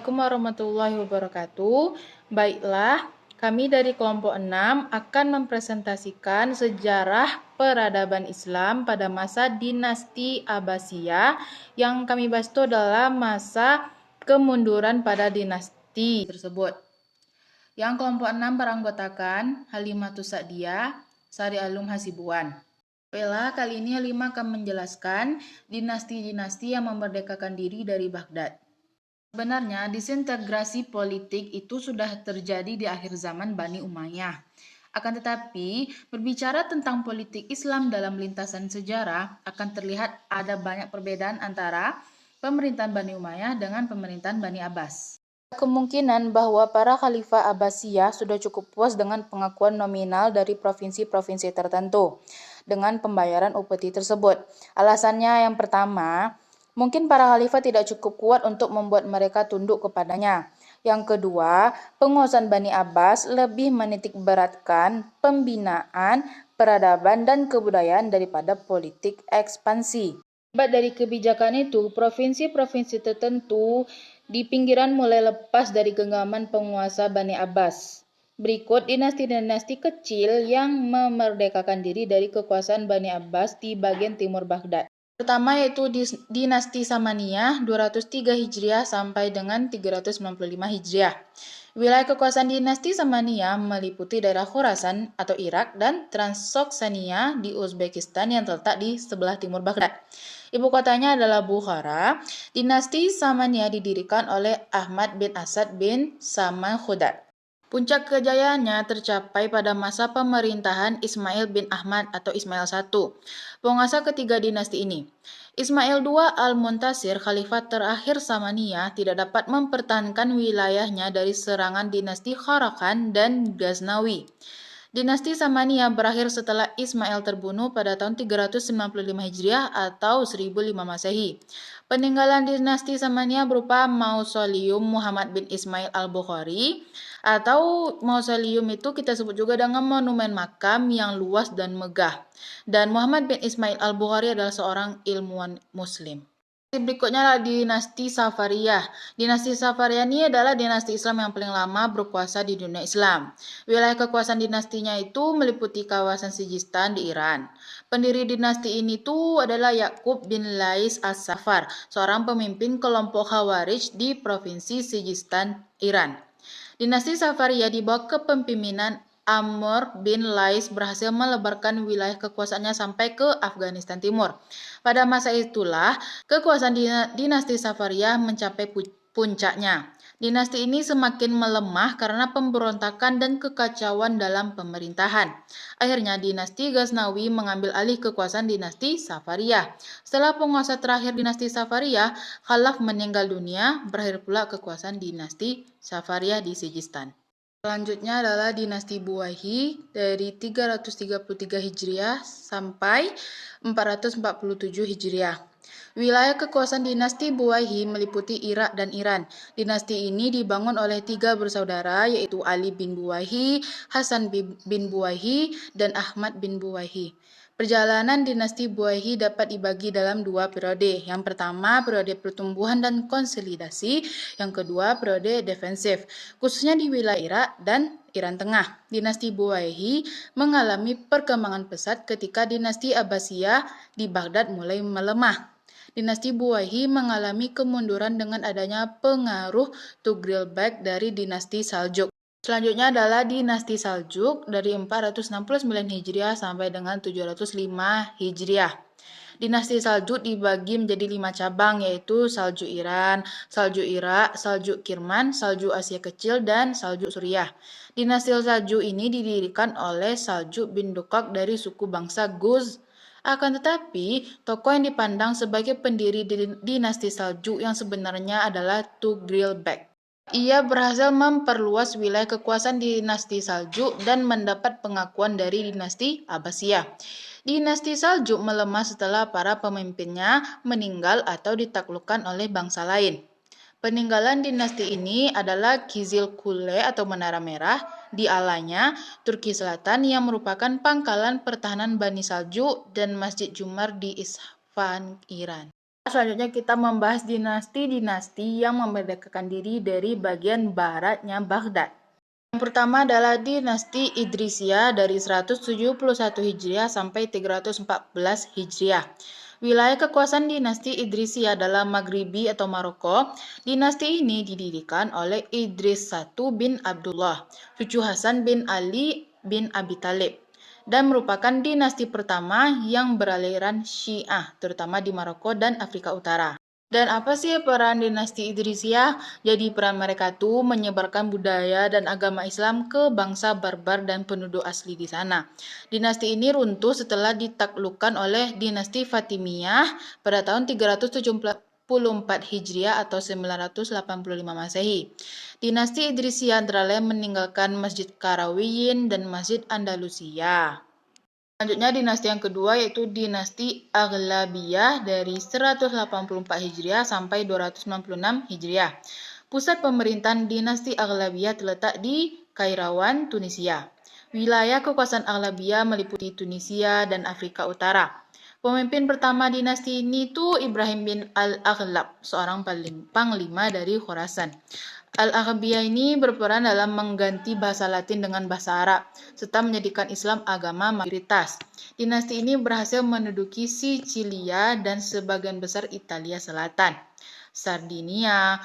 Assalamualaikum warahmatullahi wabarakatuh. Baiklah, kami dari kelompok 6 akan mempresentasikan sejarah peradaban Islam pada masa dinasti Abbasiyah. Yang kami bahas itu adalah masa kemunduran pada dinasti tersebut. Yang kelompok 6 beranggotakan Halimatus Sa'diyah, Sari Alum Hasibuan. Baiklah, kali ini Halimah akan menjelaskan dinasti-dinasti yang memerdekakan diri dari Baghdad. Sebenarnya, disintegrasi politik itu sudah terjadi di akhir zaman Bani Umayyah. Akan tetapi, berbicara tentang politik Islam dalam lintasan sejarah, akan terlihat ada banyak perbedaan antara pemerintahan Bani Umayyah dengan pemerintahan Bani Abbas. Kemungkinan bahwa para khalifah Abbasiyah sudah cukup puas dengan pengakuan nominal dari provinsi-provinsi tertentu dengan pembayaran upeti tersebut. Alasannya yang pertama, mungkin para khalifah tidak cukup kuat untuk membuat mereka tunduk kepadanya. Yang kedua, penguasaan Bani Abbas lebih menitik beratkan pembinaan, peradaban, dan kebudayaan daripada politik ekspansi. Akibat dari kebijakan itu, provinsi-provinsi tertentu di pinggiran mulai lepas dari genggaman penguasa Bani Abbas. Berikut dinasti-dinasti kecil yang memerdekakan diri dari kekuasaan Bani Abbas di bagian timur Baghdad. Pertama yaitu dinasti Samaniyah 203 Hijriah sampai dengan 395 Hijriah. Wilayah kekuasaan dinasti Samaniyah meliputi daerah Khorasan atau Irak dan Transoksania di Uzbekistan yang terletak di sebelah timur Baghdad. Ibu kotanya adalah Bukhara. Dinasti Samaniyah didirikan oleh Ahmad bin Asad bin Saman Khudad. Puncak kejayaannya tercapai pada masa pemerintahan Ismail bin Ahmad atau Ismail I, penguasa ketiga dinasti ini. Ismail II Al-Muntasir, khalifah terakhir Samaniyah, tidak dapat mempertahankan wilayahnya dari serangan dinasti Kharakhan dan Ghaznawi. Dinasti Samaniyah berakhir setelah Ismail terbunuh pada tahun 395 Hijriah atau 1005 Masehi. Peninggalan dinasti Samaniyah berupa mausoleum Muhammad bin Ismail al-Bukhari, atau mausoleum itu kita sebut juga dengan monumen makam yang luas dan megah. Dan Muhammad bin Ismail al-Bukhari adalah seorang ilmuwan muslim. Berikutnya adalah dinasti Safariyah. Dinasti Safariyah ini adalah dinasti Islam yang paling lama berkuasa di dunia Islam. Wilayah kekuasaan dinastinya itu meliputi kawasan Sijistan di Iran. Pendiri dinasti ini tuh adalah Yaqub bin Lais as-Safar, seorang pemimpin kelompok Khawarij di provinsi Sijistan, Iran. Dinasti Safariyah di bawah kepemimpinan Amr bin Lais berhasil melebarkan wilayah kekuasaannya sampai ke Afghanistan Timur. Pada masa itulah, kekuasaan dinasti Safariyah mencapai puncaknya. Dinasti ini semakin melemah karena pemberontakan dan kekacauan dalam pemerintahan. Akhirnya dinasti Ghaznawi mengambil alih kekuasaan dinasti Safariyah. Setelah penguasa terakhir dinasti Safariyah, Khalaf meninggal dunia, berakhir pula kekuasaan dinasti Safariyah di Sijistan. Selanjutnya adalah dinasti Buwayhi dari 333 Hijriah sampai 447 Hijriah. Wilayah kekuasaan dinasti Buwayhi meliputi Irak dan Iran. Dinasti ini dibangun oleh 3 bersaudara yaitu Ali bin Buwayhi, Hasan bin Buwayhi, dan Ahmad bin Buwayhi. Perjalanan dinasti Buwayhi dapat dibagi dalam 2 periode. Yang pertama, periode pertumbuhan dan konsolidasi. Yang kedua, periode defensif, khususnya di wilayah Irak dan Iran Tengah. Dinasti Buwayhi mengalami perkembangan pesat ketika dinasti Abbasiyah di Baghdad mulai melemah. Dinasti Buwayhi mengalami kemunduran dengan adanya pengaruh Tughril-Beg dari dinasti Saljuk. Selanjutnya adalah dinasti Saljuk dari 469 Hijriah sampai dengan 705 Hijriah. Dinasti Saljuk dibagi menjadi 5 cabang yaitu Saljuk Iran, Saljuk Irak, Saljuk Kirman, Saljuk Asia Kecil, dan Saljuk Suriah. Dinasti Saljuk ini didirikan oleh Saljuk bin Dukak dari suku bangsa Guz. Akan tetapi, tokoh yang dipandang sebagai pendiri dinasti Saljuk yang sebenarnya adalah Tughril-Beg. Ia berhasil memperluas wilayah kekuasaan dinasti Saljuk dan mendapat pengakuan dari dinasti Abbasiyah. Dinasti Saljuk melemah setelah para pemimpinnya meninggal atau ditaklukkan oleh bangsa lain. Peninggalan dinasti ini adalah Kizil Kule atau Menara Merah di Alanya, Turki Selatan yang merupakan pangkalan pertahanan Bani Saljuk, dan Masjid Jumar di Isfahan, Iran. Selanjutnya kita membahas dinasti-dinasti yang memerdekakan diri dari bagian baratnya Baghdad. Yang pertama adalah dinasti Idrisiyah dari 171 Hijriah sampai 314 Hijriah. Wilayah kekuasaan dinasti Idrisiyah adalah Maghribi atau Maroko. Dinasti ini didirikan oleh Idris I bin Abdullah, cucu Hasan bin Ali bin Abi Thalib, dan merupakan dinasti pertama yang beraliran Syiah, terutama di Maroko dan Afrika Utara. Dan apa sih peran dinasti Idrisiyah? Jadi peran mereka tuh menyebarkan budaya dan agama Islam ke bangsa barbar dan penduduk asli di sana. Dinasti ini runtuh setelah ditaklukkan oleh dinasti Fatimiyah pada tahun 374 Hijriah atau 985 Masehi. Dinasti Idrisiyah antara lain meninggalkan Masjid Karawiyin dan Masjid Andalusia. Selanjutnya dinasti yang kedua yaitu dinasti Aghlabiyah dari 184 Hijriah sampai 296 Hijriah. Pusat pemerintahan dinasti Aghlabiyah terletak di Kairawan, Tunisia. Wilayah kekuasaan Aghlabiyah meliputi Tunisia dan Afrika Utara. Pemimpin pertama dinasti ini tuh Ibrahim bin Al-Aghlab, seorang panglima dari Khorasan. Al-Aghlabiyah ini berperan dalam mengganti bahasa Latin dengan bahasa Arab, serta menjadikan Islam agama mayoritas. Dinasti ini berhasil menduduki Sicilia dan sebagian besar Italia Selatan, Sardinia,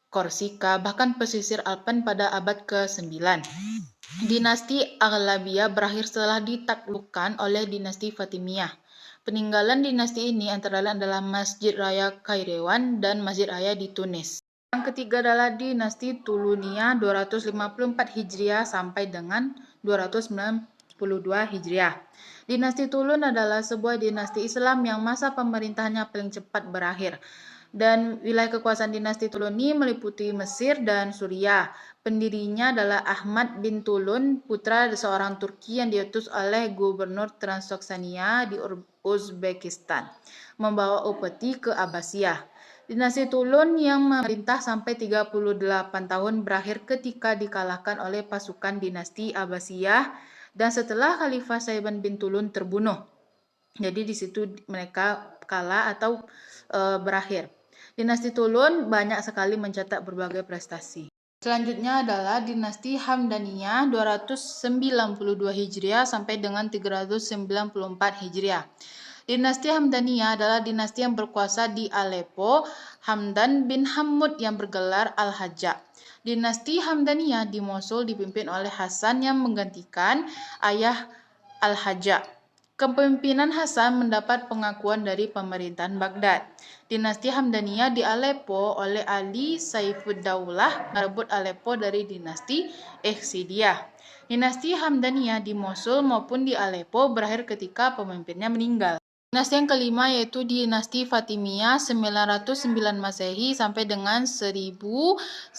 Korsika, bahkan pesisir Alpen pada abad ke-9. Dinasti Aghlabiyah berakhir setelah ditaklukkan oleh dinasti Fatimiyah. Peninggalan dinasti ini antara lain adalah Masjid Raya Kairouan dan Masjid Raya di Tunis. Yang ketiga adalah dinasti Tuluniyah 254 Hijriah sampai dengan 292 Hijriah. Dinasti Tulun adalah sebuah dinasti Islam yang masa pemerintahannya paling cepat berakhir. Dan wilayah kekuasaan dinasti Tulun ini meliputi Mesir dan Suriah. Pendirinya adalah Ahmad bin Tulun, putra seorang Turki yang diutus oleh gubernur Transoksania di Uzbekistan, membawa upeti ke Abbasiyah. Dinasti Tulun yang memerintah sampai 38 tahun berakhir ketika dikalahkan oleh pasukan dinasti Abbasiyah dan setelah Khalifah Saiban bin Tulun terbunuh. Jadi di situ mereka kalah atau berakhir. Dinasti Tulun banyak sekali mencetak berbagai prestasi. Selanjutnya adalah dinasti Hamdaniyah 292 Hijriah sampai dengan 394 Hijriah. Dinasti Hamdaniyah adalah dinasti yang berkuasa di Aleppo, Hamdan bin Hammud yang bergelar Al-Hajjaj. Dinasti Hamdaniyah di Mosul dipimpin oleh Hasan yang menggantikan ayah Al-Hajjaj. Kepemimpinan Hasan mendapat pengakuan dari pemerintahan Baghdad. Dinasti Hamdaniyah di Aleppo oleh Ali Saifuddaulah merebut Aleppo dari dinasti Ikhsidiyah. Dinasti Hamdaniyah di Mosul maupun di Aleppo berakhir ketika pemimpinnya meninggal. Dinasti yang kelima yaitu dinasti Fatimiyah 909 Masehi sampai dengan 1171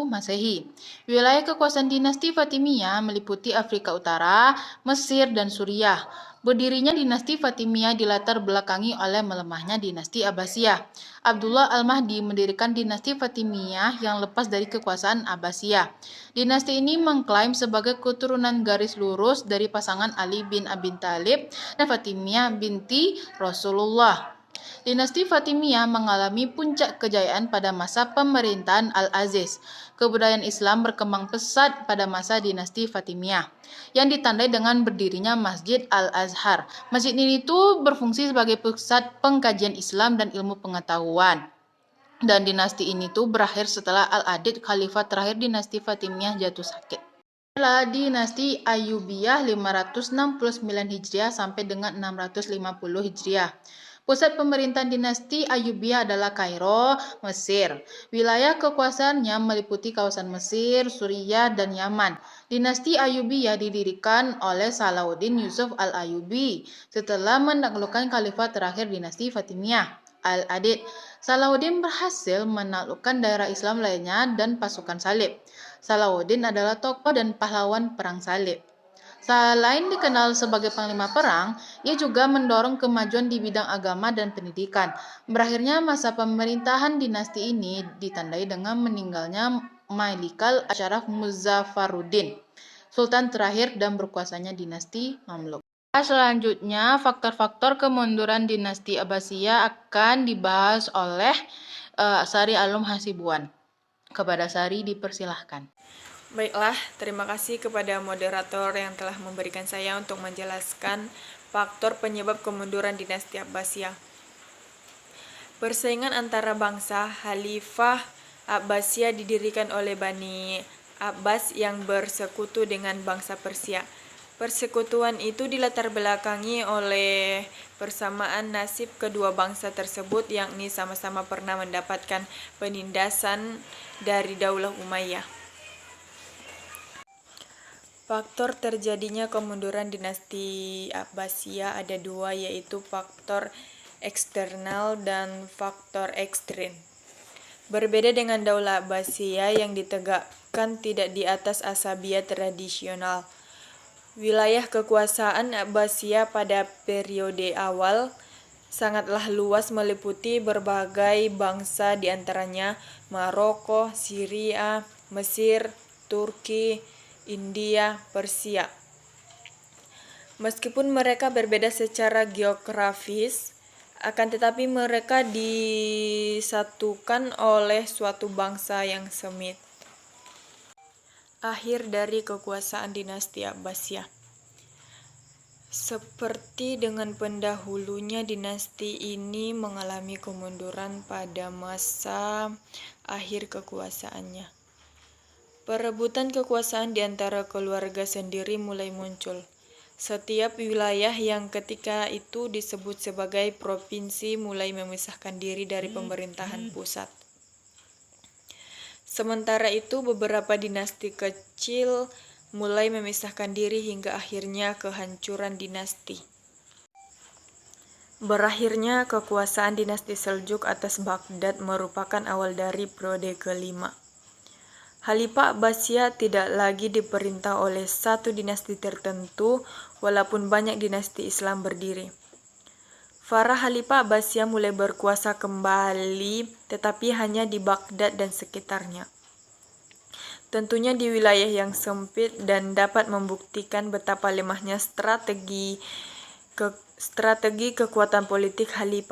Masehi. Wilayah kekuasaan dinasti Fatimiyah meliputi Afrika Utara, Mesir, dan Suriah. Berdirinya dinasti Fatimiyah dilatar belakangi oleh melemahnya dinasti Abbasiyah. Abdullah Al-Mahdi mendirikan dinasti Fatimiyah yang lepas dari kekuasaan Abbasiyah. Dinasti ini mengklaim sebagai keturunan garis lurus dari pasangan Ali bin Abi Thalib dan Fatimiyah binti Rasulullah. Dinasti Fatimiyah mengalami puncak kejayaan pada masa pemerintahan Al-Aziz. Kebudayaan Islam berkembang pesat pada masa dinasti Fatimiyah, yang ditandai dengan berdirinya Masjid Al-Azhar. Masjid ini tuh berfungsi sebagai pusat pengkajian Islam dan ilmu pengetahuan. Dan dinasti ini tuh berakhir setelah Al-Adid, khalifah terakhir dinasti Fatimiyah, jatuh sakit. Adalah dinasti Ayyubiyah 569 Hijriah sampai dengan 650 Hijriah. Pusat pemerintahan dinasti Ayyubiyah adalah Kairo, Mesir. Wilayah kekuasaannya meliputi kawasan Mesir, Suriah, dan Yaman. Dinasti Ayyubiyah didirikan oleh Salahuddin Yusuf Al-Ayyubi setelah menaklukkan khalifah terakhir dinasti Fatimiyah, Al-Adid. Salahuddin berhasil menaklukkan daerah Islam lainnya dan pasukan salib. Salahuddin adalah tokoh dan pahlawan perang salib. Selain dikenal sebagai panglima perang, ia juga mendorong kemajuan di bidang agama dan pendidikan. Berakhirnya masa pemerintahan dinasti ini ditandai dengan meninggalnya Mailikal Asyaraf Muzaffaruddin, sultan terakhir dan berkuasanya dinasti Mamluk. Selanjutnya, faktor-faktor kemunduran dinasti Abbasiyah akan dibahas oleh Sari Alum Hasibuan. Kepada Sari dipersilahkan. Baiklah, terima kasih kepada moderator yang telah memberikan saya untuk menjelaskan faktor penyebab kemunduran dinasti Abbasiyah. Persaingan antara bangsa Khalifah Abbasiyah didirikan oleh Bani Abbas yang bersekutu dengan bangsa Persia. Persekutuan itu dilatar belakangi oleh persamaan nasib kedua bangsa tersebut, yakni sama-sama pernah mendapatkan penindasan dari Daulah Umayyah. Faktor terjadinya kemunduran dinasti Abbasiyah ada dua, yaitu faktor eksternal dan faktor ekstrim. Berbeda dengan Daulah Abbasiyah yang ditegakkan tidak di atas asabiyah tradisional. Wilayah kekuasaan Abbasiyah pada periode awal sangatlah luas, meliputi berbagai bangsa, diantaranya Maroko, Syria, Mesir, Turki, India, Persia. Meskipun mereka berbeda secara geografis, akan tetapi mereka disatukan oleh suatu bangsa yang semit. Akhir dari kekuasaan dinasti Abbasiyah. Seperti dengan pendahulunya, dinasti ini mengalami kemunduran pada masa akhir kekuasaannya. Perebutan kekuasaan di antara keluarga sendiri mulai muncul. Setiap wilayah yang ketika itu disebut sebagai provinsi mulai memisahkan diri dari pemerintahan pusat. Sementara itu, beberapa dinasti kecil mulai memisahkan diri hingga akhirnya kehancuran dinasti. Berakhirnya kekuasaan dinasti Seljuk atas Baghdad merupakan awal dari periode kelima. Khalifah Abbasiyah tidak lagi diperintah oleh satu dinasti tertentu, walaupun banyak dinasti Islam berdiri. Para Khalifah Abbasiyah mulai berkuasa kembali, tetapi hanya di Baghdad dan sekitarnya. Tentunya di wilayah yang sempit, dan dapat membuktikan betapa lemahnya strategi kekuatan politik Khalifah